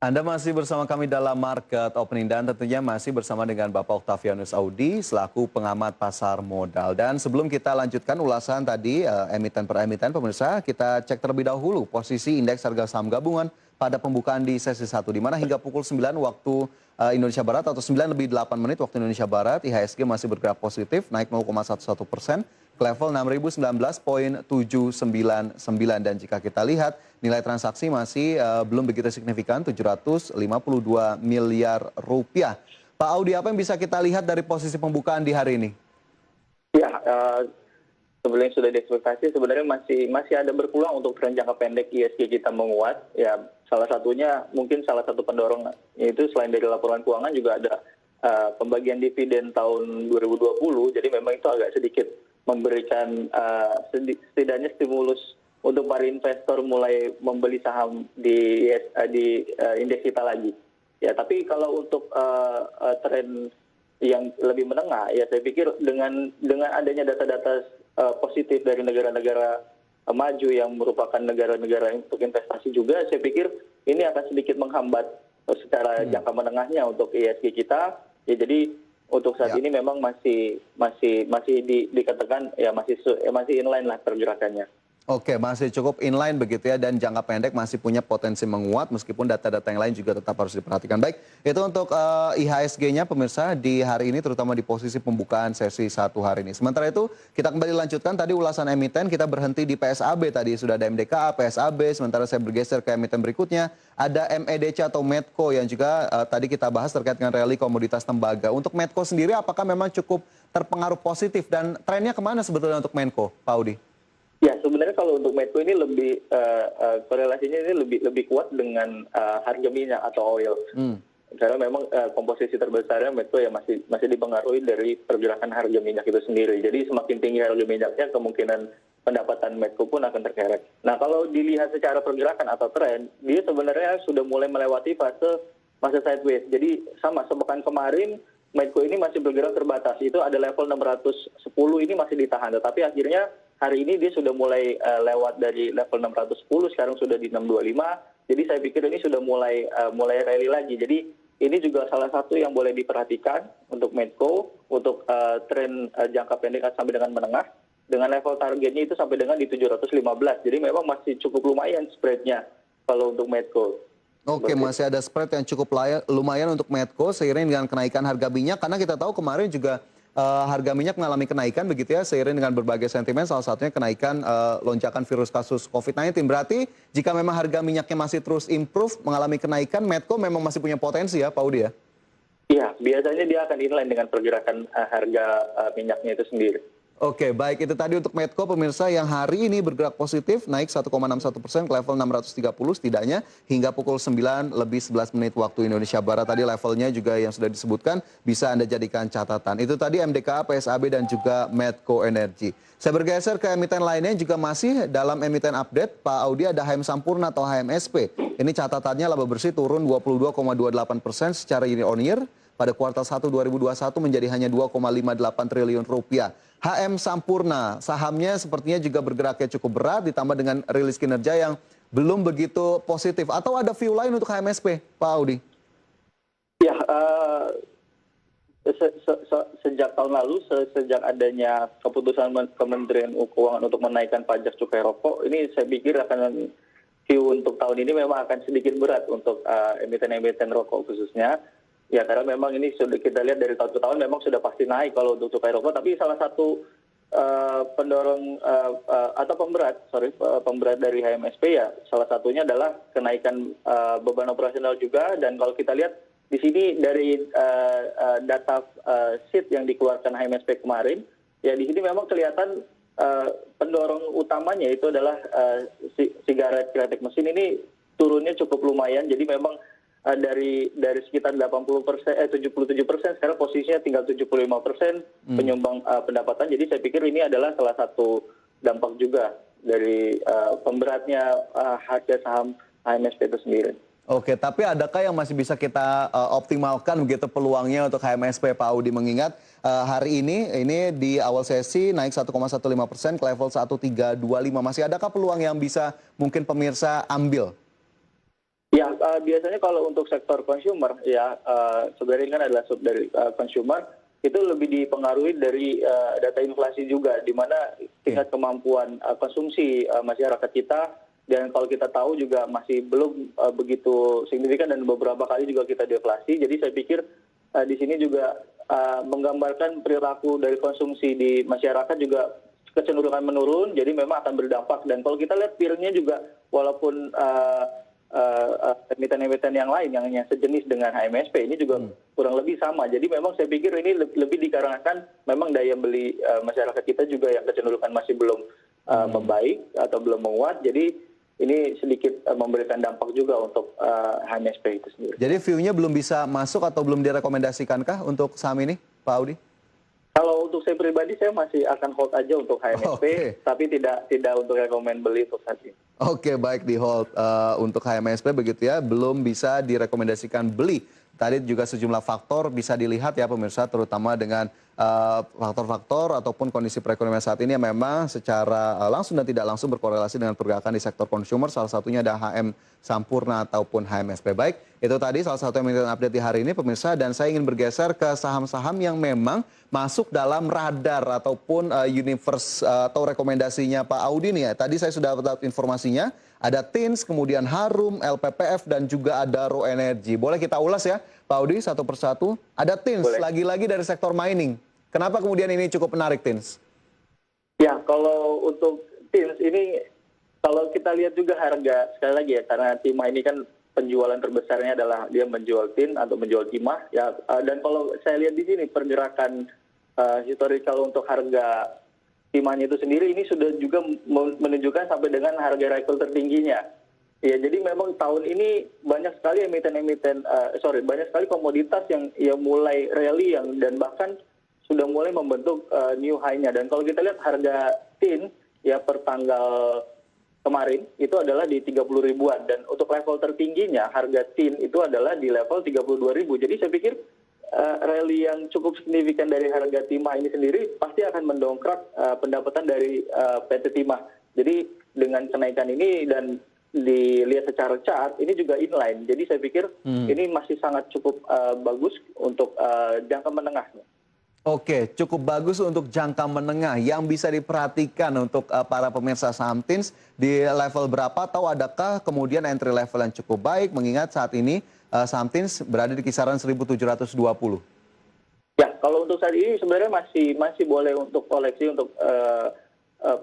Anda masih bersama kami dalam Market Opening dan tentunya masih bersama dengan Bapak Octavianus Audi selaku pengamat pasar modal. Dan sebelum kita lanjutkan ulasan tadi emiten per emiten pemirsa, kita cek terlebih dahulu posisi indeks harga saham gabungan pada pembukaan di sesi 1 di mana hingga pukul 9 waktu Indonesia Barat atau 9 lebih 8 menit waktu Indonesia Barat, IHSG masih bergerak positif naik 0,11% ke level 6.019,799 dan jika kita lihat nilai transaksi masih belum begitu signifikan 752 miliar rupiah. Pak Audi, apa yang bisa kita lihat dari posisi pembukaan di hari ini? Ya, sebelum sudah diekspektasi sebenarnya masih ada berpeluang untuk tren jangka pendek ISG kita menguat. Ya, salah satunya mungkin salah satu pendorong itu selain dari laporan keuangan juga ada pembagian dividen tahun 2020. Jadi memang itu agak sedikit memberikan setidaknya stimulus untuk para investor mulai membeli saham di indeks kita lagi. Ya, tapi kalau untuk tren yang lebih menengah, ya saya pikir dengan adanya data-data positif dari negara-negara maju yang merupakan negara-negara untuk investasi juga, saya pikir ini akan sedikit menghambat secara jangka menengahnya untuk ISG kita. Ya, jadi untuk saat ini memang masih dikatakan ya masih inline lah pergerakannya. Oke, masih cukup inline begitu ya dan jangka pendek masih punya potensi menguat meskipun data-data yang lain juga tetap harus diperhatikan. Baik, itu untuk IHSG-nya pemirsa di hari ini terutama di posisi pembukaan sesi 1 hari ini. Sementara itu kita kembali lanjutkan tadi ulasan emiten, kita berhenti di PSAB tadi sudah ada MDKA, PSAB, sementara saya bergeser ke emiten berikutnya ada MEDC atau Medco yang juga tadi kita bahas terkait dengan rally komoditas tembaga. Untuk Medco sendiri apakah memang cukup terpengaruh positif dan trennya kemana sebetulnya untuk Medco, Pak Audi? Ya, sebenarnya kalau untuk Medco ini lebih korelasinya ini lebih kuat dengan harga minyak atau oil. Karena memang komposisi terbesarnya Medco ya masih dipengaruhi dari pergerakan harga minyak itu sendiri. Jadi semakin tinggi harga minyaknya kemungkinan pendapatan Medco pun akan terkerek. Nah, kalau dilihat secara pergerakan atau tren, dia sebenarnya sudah mulai melewati fase sideways. Jadi sama sepekan kemarin Medco ini masih bergerak terbatas. Itu ada level 610 ini masih ditahan. Tetapi akhirnya hari ini dia sudah mulai lewat dari level 610, sekarang sudah di 625. Jadi saya pikir ini sudah mulai rally lagi. Jadi ini juga salah satu yang boleh diperhatikan untuk Medco, untuk tren jangka pendek sampai dengan menengah. Dengan level targetnya itu sampai dengan di 715. Jadi memang masih cukup lumayan spreadnya kalau untuk Medco. Oke, masih ada spread yang cukup lumayan untuk Medco seiring dengan kenaikan harga minyak karena kita tahu kemarin juga harga minyak mengalami kenaikan begitu ya seiring dengan berbagai sentimen salah satunya kenaikan lonjakan virus kasus COVID-19. Berarti jika memang harga minyaknya masih terus improve mengalami kenaikan, Medco memang masih punya potensi ya Pak Audi ya? Iya, biasanya dia akan inline dengan pergerakan harga minyaknya itu sendiri. Oke, baik itu tadi untuk Medco pemirsa yang hari ini bergerak positif naik 1,61% ke level 630 setidaknya hingga pukul 9 lebih 11 menit waktu Indonesia Barat. Tadi levelnya juga yang sudah disebutkan bisa Anda jadikan catatan. Itu tadi MDKA, PSAB dan juga Medco Energy. Saya bergeser ke emiten lainnya juga masih dalam emiten update. Pak Audi ada HM Sampurna atau HMSP. Ini catatannya laba bersih turun 22,28% secara year on year pada kuartal 1 2021 menjadi hanya 2,58 triliun rupiah. HM Sampurna, sahamnya sepertinya juga bergeraknya cukup berat ditambah dengan rilis kinerja yang belum begitu positif. Atau ada view lain untuk HMSP, Pak Audi? Ya, sejak tahun lalu, sejak adanya keputusan Kementerian Keuangan untuk menaikkan pajak cukai rokok, ini saya pikir akan view untuk tahun ini memang akan sedikit berat untuk emiten-emiten rokok khususnya. Ya, karena memang ini sudah kita lihat dari tahun ke tahun memang sudah pasti naik kalau untuk cukai rokok. Tapi salah satu pendorong atau pemberat dari HMSP ya salah satunya adalah kenaikan beban operasional juga. Dan kalau kita lihat di sini dari data sheet yang dikeluarkan HMSP kemarin, ya di sini memang kelihatan pendorong utamanya itu adalah sigaret kreatif mesin ini turunnya cukup lumayan. Jadi memang dari sekitar 77% sekarang posisinya tinggal 75% penyumbang pendapatan. Jadi saya pikir ini adalah salah satu dampak juga dari pemberatnya harga saham HMSP itu sendiri. Oke, tapi adakah yang masih bisa kita optimalkan begitu peluangnya untuk HMSP Pak Audi mengingat hari ini di awal sesi naik 1,15% ke level 1325. Masih adakah peluang yang bisa mungkin pemirsa ambil? Ya, biasanya kalau untuk sektor consumer ya, sebenarnya ini kan adalah sub dari consumer, itu lebih dipengaruhi dari data inflasi juga, di mana tingkat kemampuan konsumsi masyarakat kita, dan kalau kita tahu juga masih belum begitu signifikan dan beberapa kali juga kita deflasi. Jadi saya pikir di sini juga menggambarkan perilaku dari konsumsi di masyarakat juga kecenderungan menurun, jadi memang akan berdampak. Dan kalau kita lihat peer-nya juga, walaupun emiten-emiten yang lain yang sejenis dengan HMSP ini juga kurang lebih sama. Jadi memang saya pikir ini lebih dikarenakan memang daya beli masyarakat kita juga yang kecenderungan masih belum membaik atau belum menguat. Jadi ini sedikit memberikan dampak juga untuk HMSP itu sendiri. Jadi view-nya belum bisa masuk atau belum direkomendasikankah untuk saham ini, Pak Audi? Kalau untuk saya pribadi, saya masih akan hold aja untuk HMSP, tapi tidak untuk rekomend beli untuk saat ini. Oke, baik, di hold untuk HMSP begitu ya, belum bisa direkomendasikan beli. Tadi juga sejumlah faktor bisa dilihat ya pemirsa, terutama dengan faktor-faktor ataupun kondisi perekonomian saat ini yang memang secara langsung dan tidak langsung berkorelasi dengan pergerakan di sektor consumer. Salah satunya ada HM Sampurna ataupun HMSP. Baik, itu tadi salah satu emiten update di hari ini pemirsa, dan saya ingin bergeser ke saham-saham yang memang masuk dalam radar ataupun universe atau rekomendasinya Pak Audi nih ya. Tadi saya sudah dapat informasinya, ada TINS, kemudian Harum, LPPF, dan juga ada Raw Energy. Boleh kita ulas ya Pak Audi satu persatu. Ada TINS, lagi-lagi dari sektor mining. Kenapa kemudian ini cukup menarik, TINS? Ya, kalau untuk TINS ini, kalau kita lihat juga harga, sekali lagi ya, karena timah ini kan penjualan terbesarnya adalah dia menjual tin atau menjual timah. Ya, dan kalau saya lihat di sini pergerakan historical untuk harga timahnya itu sendiri, ini sudah juga menunjukkan sampai dengan harga record tertingginya. Ya, jadi memang tahun ini banyak sekali banyak sekali komoditas yang mulai rally dan bahkan sudah mulai membentuk new high-nya. Dan kalau kita lihat harga tin ya per tanggal kemarin itu adalah di 30 ribuan, dan untuk level tertingginya harga tin itu adalah di level 32 ribu. Jadi saya pikir rally yang cukup signifikan dari harga timah ini sendiri pasti akan mendongkrak pendapatan dari PT Timah. Jadi dengan kenaikan ini dan dilihat secara chart ini juga inline. Jadi saya pikir ini masih sangat cukup bagus untuk jangka menengah. Oke, cukup bagus untuk jangka menengah. Yang bisa diperhatikan untuk para pemirsa saham TINS di level berapa, atau adakah kemudian entry level yang cukup baik mengingat saat ini saham TINS berada di kisaran 1.720? Ya, kalau untuk saat ini sebenarnya masih boleh untuk koleksi untuk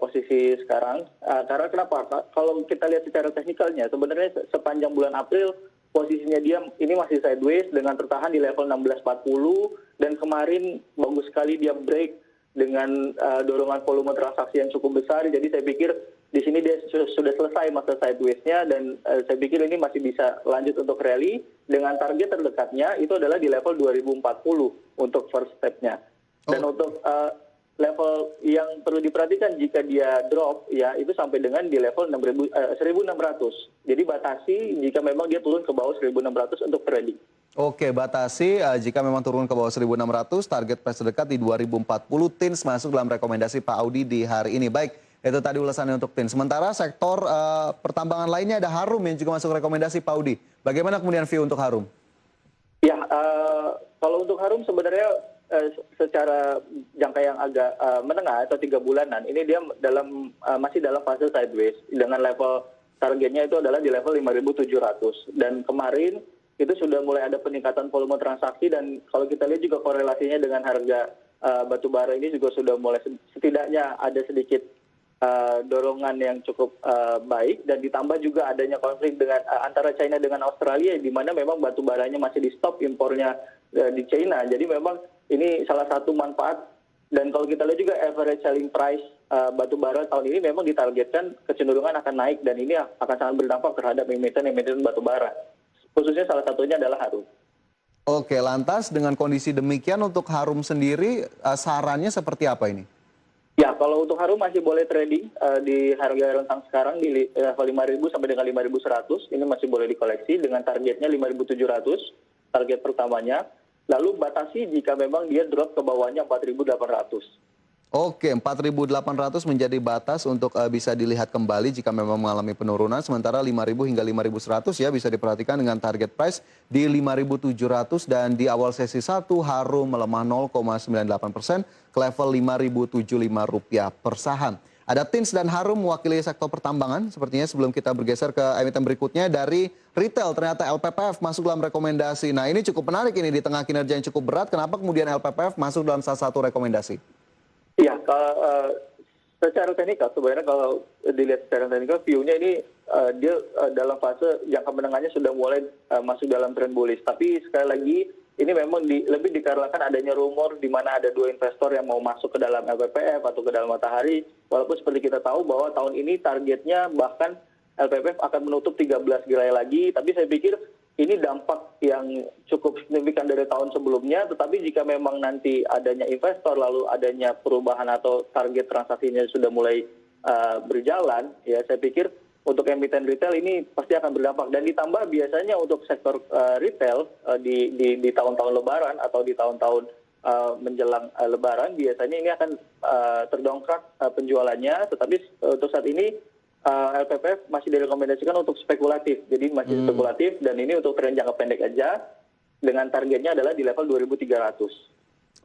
posisi sekarang. Karena kenapa? Kalau kita lihat secara teknikalnya, sebenarnya sepanjang bulan April posisinya dia ini masih sideways dengan tertahan di level 1640, dan kemarin bagus sekali dia break dengan dorongan volume transaksi yang cukup besar. Jadi saya pikir di sini dia sudah selesai masa sideways-nya, dan saya pikir ini masih bisa lanjut untuk rally dengan target terdekatnya itu adalah di level 2040 untuk first step-nya. Dan untuk level yang perlu diperhatikan jika dia drop ya itu sampai dengan di level 1.600. Jadi batasi jika memang dia turun ke bawah 1.600 untuk trading. Oke, batasi jika memang turun ke bawah 1.600, target price terdekat di 2040. TINS masuk dalam rekomendasi Pak Audi di hari ini. Baik, itu tadi ulasannya untuk TINS. Sementara sektor pertambangan lainnya ada Harum yang juga masuk rekomendasi Pak Audi. Bagaimana kemudian view untuk Harum? Ya, kalau untuk Harum sebenarnya secara jangka yang agak menengah atau 3 bulanan, ini dia masih dalam fase sideways dengan level targetnya itu adalah di level 5.700. Dan kemarin itu sudah mulai ada peningkatan volume transaksi, dan kalau kita lihat juga korelasinya dengan harga batu bara ini juga sudah mulai setidaknya ada sedikit dorongan yang cukup baik, dan ditambah juga adanya konflik dengan antara China dengan Australia di mana memang batu baranya masih di stop impornya di China. Jadi memang ini salah satu manfaat. Dan kalau kita lihat juga average selling price batu bara tahun ini memang ditargetkan kecenderungan akan naik, dan ini akan sangat berdampak terhadap emiten batu bara. Khususnya salah satunya adalah Harum. Oke, lantas dengan kondisi demikian untuk Harum sendiri sarannya seperti apa ini? Ya, kalau untuk Harum masih boleh trading di harga rentang sekarang di level 5.000 sampai dengan 5.100. Ini masih boleh dikoleksi dengan targetnya 5.700, target pertamanya. Lalu batasi jika memang dia drop ke bawahnya 4.800. Oke, 4.800 menjadi batas untuk bisa dilihat kembali jika memang mengalami penurunan. Sementara 5.000 hingga 5.100 ya bisa diperhatikan dengan target price di 5.700 dan di awal sesi 1 Harum melemah 0,98% ke level Rp5.075 per saham. Ada Tins dan Harum mewakili sektor pertambangan. Sepertinya sebelum kita bergeser ke emiten berikutnya dari retail, ternyata LPPF masuk dalam rekomendasi. Nah ini cukup menarik ini di tengah kinerja yang cukup berat. Kenapa kemudian LPPF masuk dalam salah satu rekomendasi? Iya, secara teknikal sebenarnya kalau dilihat secara teknikal view-nya ini dia dalam fase jangka menengahnya sudah mulai masuk dalam tren bullish. Tapi sekali lagi ini memang lebih dikarenakan adanya rumor di mana ada dua investor yang mau masuk ke dalam LPPF atau ke dalam Matahari. Walaupun seperti kita tahu bahwa tahun ini targetnya bahkan LPPF akan menutup 13 gerai lagi. Tapi saya pikir ini dampak yang cukup signifikan dari tahun sebelumnya, tetapi jika memang nanti adanya investor lalu adanya perubahan atau target transaksinya sudah mulai berjalan, ya saya pikir untuk emiten retail ini pasti akan berdampak. Dan ditambah biasanya untuk sektor retail di tahun-tahun lebaran atau di tahun-tahun menjelang lebaran, biasanya ini akan terdongkrak penjualannya, tetapi untuk saat ini LPPF masih direkomendasikan untuk spekulatif, jadi masih spekulatif dan ini untuk tren jangka pendek aja dengan targetnya adalah di level 2.300.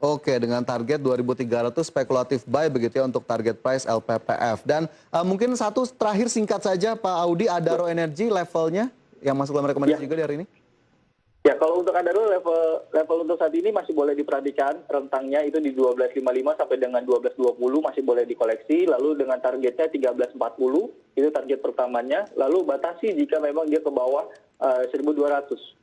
Oke, dengan target 2.300 spekulatif buy begitu ya untuk target price LPPF. Dan mungkin satu terakhir singkat saja Pak Audi, Adaro Energy levelnya yang masuk dalam rekomendasi juga di hari ini? Ya, kalau untuk Adaro level untuk saat ini masih boleh diperhatikan, rentangnya itu di 12.55 sampai dengan 12.20 masih boleh dikoleksi, lalu dengan targetnya 13.40 itu target pertamanya, lalu batasi jika memang dia ke bawah 1.200.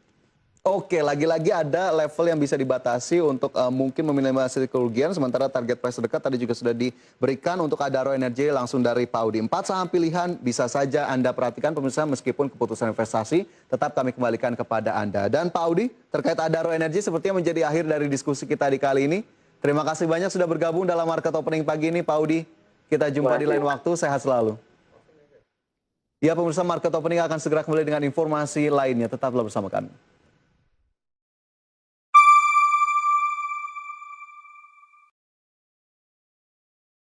Oke, lagi-lagi ada level yang bisa dibatasi untuk mungkin meminimalisasi kerugian, sementara target price terdekat tadi juga sudah diberikan untuk Adaro Energy langsung dari Pak Audi. 4 saham pilihan bisa saja Anda perhatikan pemirsa meskipun keputusan investasi tetap kami kembalikan kepada Anda. Dan Pak Audi, terkait Adaro Energy sepertinya menjadi akhir dari diskusi kita di kali ini. Terima kasih banyak sudah bergabung dalam market opening pagi ini Pak Audi. Kita jumpa di lain waktu, sehat selalu. Ya pemirsa, market opening akan segera kembali dengan informasi lainnya, tetaplah bersama kami.